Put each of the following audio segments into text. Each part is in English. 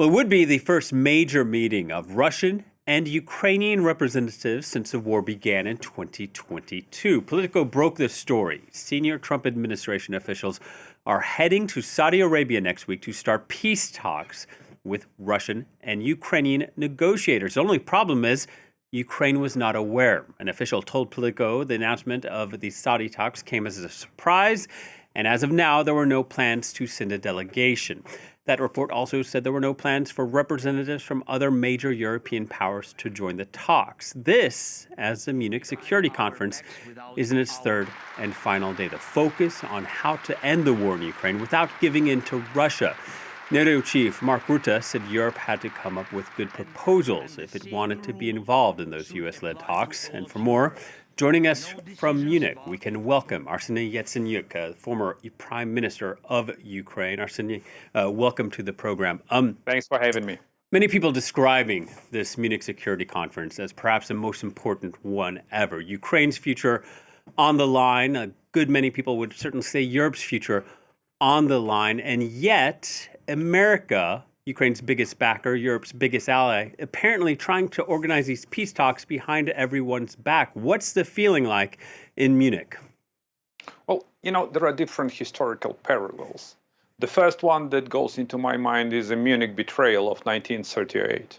Well, it would be the first major meeting of Russian and Ukrainian representatives since the war began in 2022. Politico broke this story. Senior Trump administration officials are heading to Saudi Arabia next week to start peace talks with Russian and Ukrainian negotiators. The only problem is Ukraine was not aware. An official told Politico the announcement of the Saudi talks came as a surprise, and as of now, there were no plans to send a delegation. That report also said there were no plans for representatives from other major European powers to join the talks. This, as the Munich Security Conference is in its third and final day. The focus on how to end the war in Ukraine without giving in to Russia. NATO chief Mark Rutte said Europe had to come up with good proposals if it wanted to be involved in those U.S.-led talks. And for more, joining us from Munich, we can welcome Arseniy Yatsenyuk, former Prime Minister of Ukraine. Arseniy, welcome to the program. Thanks for having me. Many people describing this Munich Security Conference as perhaps the most important one ever. Ukraine's future on the line. A good many people would certainly say Europe's future on the line. And yet, America, Ukraine's biggest backer, Europe's biggest ally, apparently trying to organize these peace talks behind everyone's back. What's the feeling like in Munich? Well, there are different historical parallels. The first one that goes into my mind is the Munich betrayal of 1938.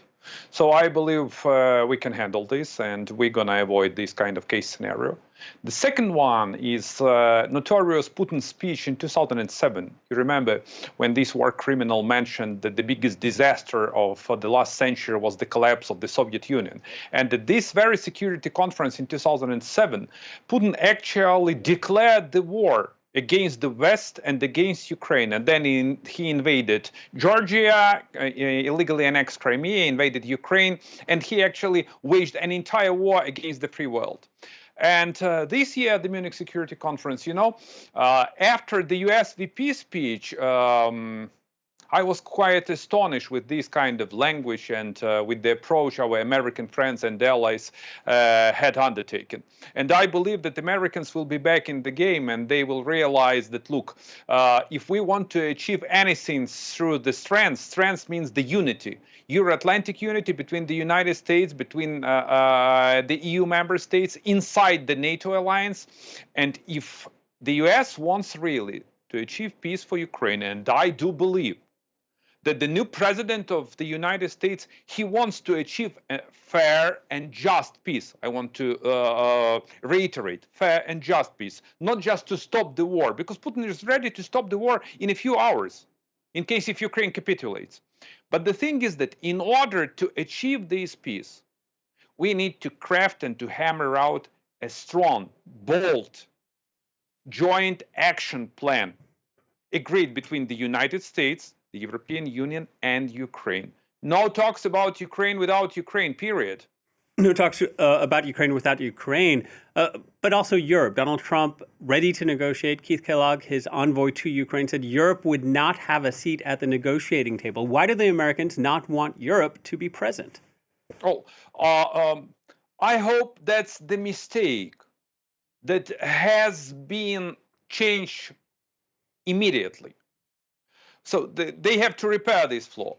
So I believe we can handle this, and we're going to avoid this kind of case scenario. The second one is notorious Putin's speech in 2007. You remember when this war criminal mentioned that the biggest disaster of the last century was the collapse of the Soviet Union. And at this very security conference in 2007, Putin actually declared the war against the West and against Ukraine. And then he invaded Georgia, illegally annexed Crimea, invaded Ukraine, and he actually waged an entire war against the free world. And this year at the Munich Security Conference, after the US VP speech, I was quite astonished with this kind of language and with the approach our American friends and allies had undertaken. And I believe that Americans will be back in the game, and they will realize that, look, if we want to achieve anything through the strength means the unity, Euro-Atlantic unity between the United States, between the EU member states, inside the NATO alliance. And if the US wants really to achieve peace for Ukraine, and I do believe that the new president of the United States, he wants to achieve a fair and just peace. I want to reiterate, fair and just peace, not just to stop the war, because Putin is ready to stop the war in a few hours, in case if Ukraine capitulates. But the thing is that in order to achieve this peace, we need to craft and to hammer out a strong, bold, joint action plan agreed between the United States, the European Union, and Ukraine. No talks about Ukraine without Ukraine, period. No talks about Ukraine without Ukraine, but also Europe. Donald Trump ready to negotiate. Keith Kellogg, his envoy to Ukraine, said Europe would not have a seat at the negotiating table. Why do the Americans not want Europe to be present? I hope that's the mistake that has been changed immediately. So they have to repair this flaw.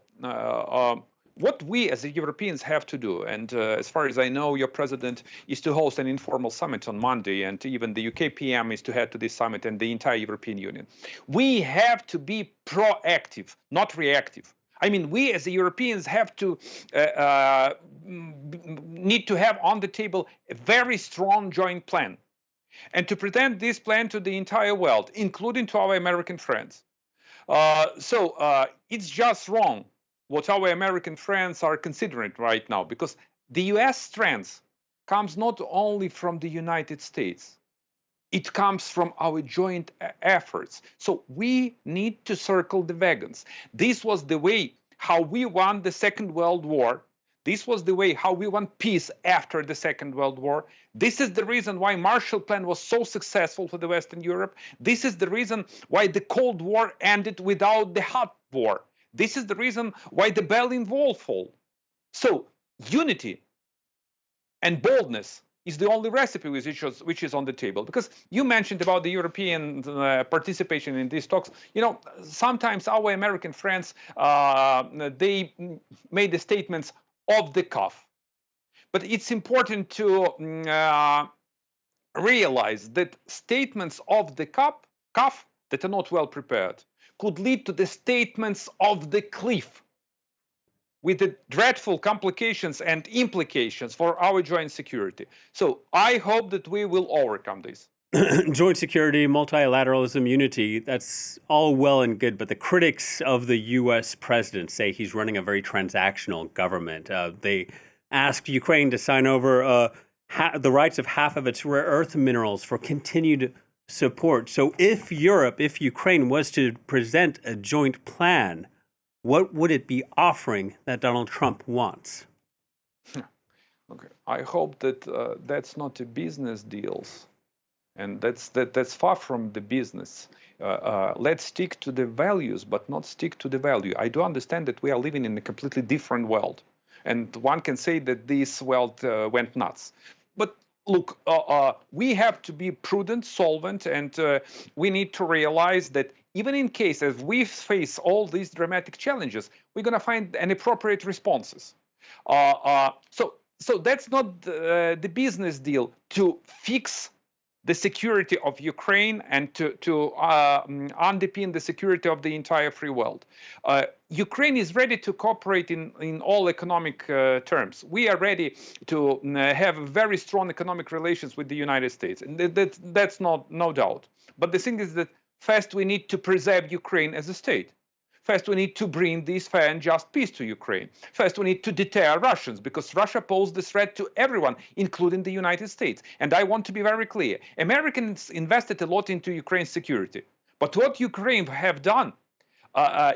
What we as the Europeans have to do, and as far as I know, your president is to host an informal summit on Monday, and even the UK PM is to head to this summit, and the entire European Union. We have to be proactive, not reactive. I mean, we as the Europeans have to need to have on the table a very strong joint plan, and to present this plan to the entire world, including to our American friends. It's just wrong what our American friends are considering right now, because the US strength comes not only from the United States, it comes from our joint efforts. So we need to circle the wagons. This was the way how we won the Second World War. This was the way how we won peace after the Second World War. This is the reason why Marshall Plan was so successful for the Western Europe. This is the reason why the Cold War ended without the Hot War. This is the reason why the Berlin Wall fell. So unity and boldness is the only recipe which is on the table. Because you mentioned about the European participation in these talks. Sometimes our American friends, they made the statements off the cuff. But it's important to realize that statements of the cuff that are not well prepared could lead to the statements of the cliff, with the dreadful complications and implications for our joint security. So I hope that we will overcome this. Joint security, multilateralism, unity, that's all well and good, but the critics of the U.S. president say he's running a very transactional government. They asked Ukraine to sign over the rights of half of its rare earth minerals for continued support. So if Ukraine was to present a joint plan, what would it be offering that Donald Trump wants? Okay, I hope that that's not a business deals, and that's far from the business. Let's stick to the values, but not stick to the value. I do understand that we are living in a completely different world, and one can say that this world went nuts. But look, we have to be prudent, solvent, and we need to realize that even in case as we face all these dramatic challenges, we're going to find an appropriate responses. So that's not the business deal to fix the security of Ukraine and to underpin the security of the entire free world. Ukraine is ready to cooperate in all economic terms. We are ready to have very strong economic relations with the United States, and that's no doubt. But the thing is that first we need to preserve Ukraine as a state. First, we need to bring this fair and just peace to Ukraine. First, we need to deter Russians, because Russia poses this threat to everyone, including the United States. And I want to be very clear. Americans invested a lot into Ukraine's security. But what Ukraine have done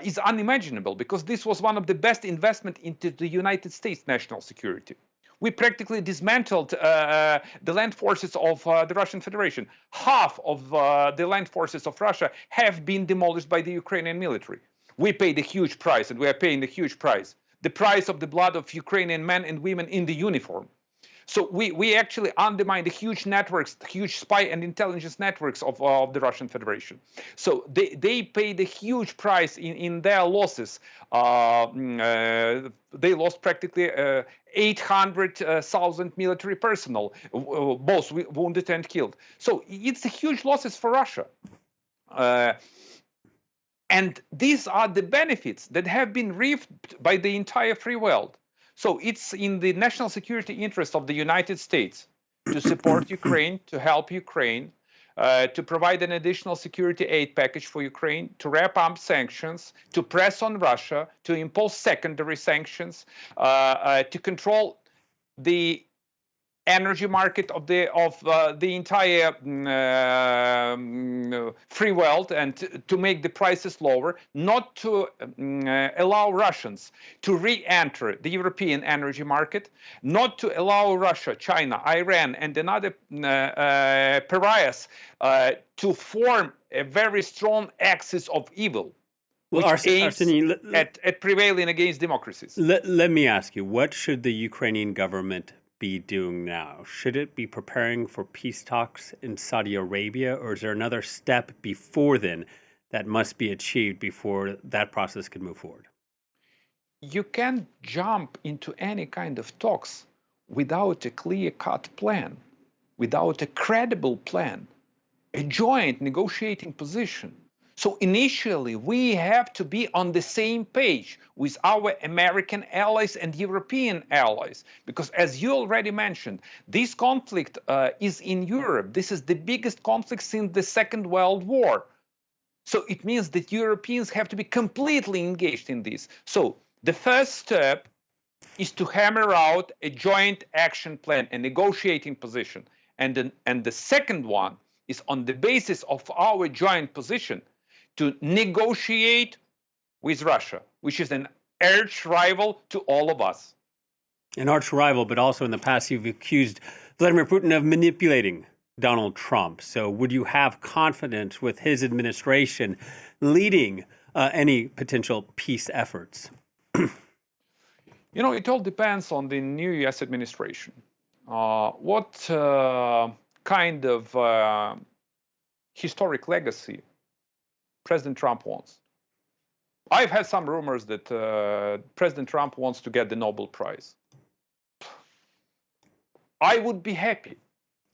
is unimaginable, because this was one of the best investments into the United States national security. We practically dismantled the land forces of the Russian Federation. Half of the land forces of Russia have been demolished by the Ukrainian military. We paid a huge price, and we are paying a huge price. The price of the blood of Ukrainian men and women in the uniform. So we actually undermined the huge networks, huge spy and intelligence networks of the Russian Federation. So they paid a huge price in their losses. They lost practically 800,000 military personnel, both wounded and killed. So it's a huge losses for Russia. And these are the benefits that have been reaped by the entire free world. So it's in the national security interest of the United States to support Ukraine, to help Ukraine, to provide an additional security aid package for Ukraine, to wrap up sanctions, to press on Russia, to impose secondary sanctions, to control the energy market of the entire free world, and to make the prices lower, not to allow Russians to re-enter the European energy market, not to allow Russia, China, Iran, and another pariahs to form a very strong axis of evil, which aims Arseniy, at prevailing against democracies. Let me ask you, what should the Ukrainian government be doing now? Should it be preparing for peace talks in Saudi Arabia, or is there another step before then that must be achieved before that process can move forward? You can't jump into any kind of talks without a clear-cut plan, without a credible plan, a joint negotiating position. So initially, we have to be on the same page with our American allies and European allies, because as you already mentioned, this conflict is in Europe. This is the biggest conflict since the Second World War. So it means that Europeans have to be completely engaged in this. So the first step is to hammer out a joint action plan, a negotiating position. And the second one is, on the basis of our joint position, to negotiate with Russia, which is an arch rival to all of us. An arch rival, but also in the past you've accused Vladimir Putin of manipulating Donald Trump. So would you have confidence with his administration leading any potential peace efforts? It all depends on the new U.S. administration. what kind of historic legacy President Trump wants. I've had some rumors that President Trump wants to get the Nobel Prize. I would be happy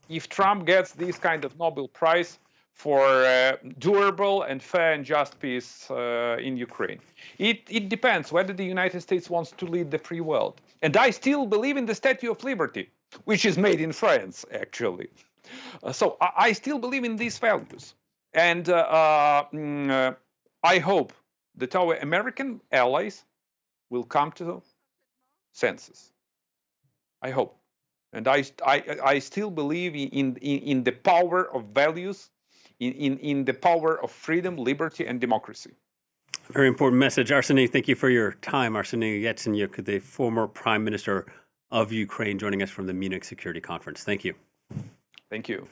if Trump gets this kind of Nobel Prize for durable and fair and just peace in Ukraine. It depends whether the United States wants to lead the free world. And I still believe in the Statue of Liberty, which is made in France, actually. So I still believe in these values. And I hope that our American allies will come to senses. I hope. And I still believe in the power of values, in the power of freedom, liberty, and democracy. Very important message. Arseniy, thank you for your time. Arseniy Yatsenyuk, the former Prime Minister of Ukraine, joining us from the Munich Security Conference. Thank you. Thank you.